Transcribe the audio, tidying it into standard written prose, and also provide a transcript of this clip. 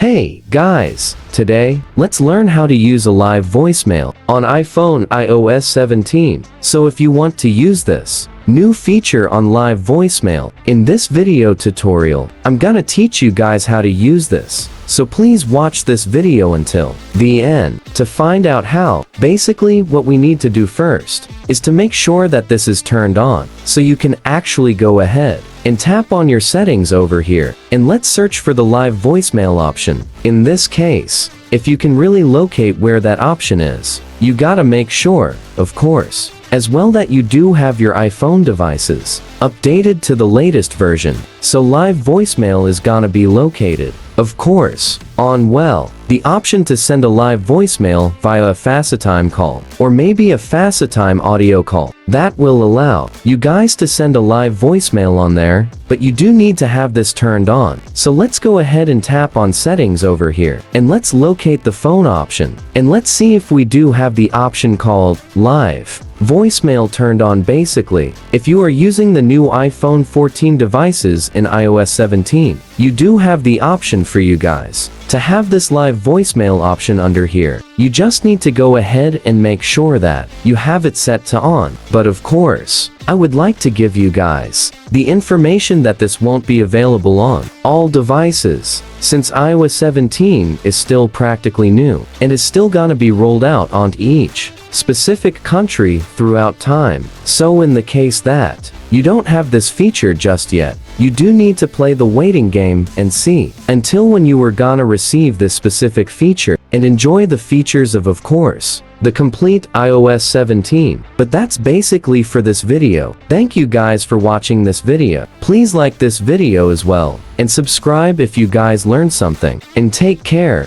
Hey, guys! Today, let's learn how to use a live voicemail on iPhone iOS 17. So if you want to use this new feature on live voicemail, in this video tutorial, I'm gonna teach you guys how to use this. So please watch this video until the end to find out how. Basically, what we need to do first is to make sure that this is turned on, so you can actually go ahead and tap on your settings over here, and let's search for the live voicemail option. In this case, if you can really locate where that option is, you gotta make sure, of course, as well that you do have your iPhone devices updated to the latest version, so live voicemail is gonna be located, of course, on the option to send a live voicemail via a FaceTime call, or maybe a FaceTime audio call. That will allow you guys to send a live voicemail on there, but you do need to have this turned on. So let's go ahead and tap on settings over here, and let's locate the phone option, and let's see if we do have the option called live voicemail turned on. Basically, if you are using the new iPhone 14 devices in iOS 17, you do have the option for you guys to have this live voicemail option under here. You just need to go ahead and make sure that you have it set to on. But of course, I would like to give you guys the information that this won't be available on all devices, since iOS 17 is still practically new and is still gonna be rolled out onto each specific country throughout time. So in the case that you don't have this feature just yet, you do need to play the waiting game and see until when you are gonna receive this specific feature and enjoy the features of course, the complete iOS 17. But that's basically for this video. Thank you guys for watching this video. Please like this video as well, and subscribe if you guys learned something, and take care.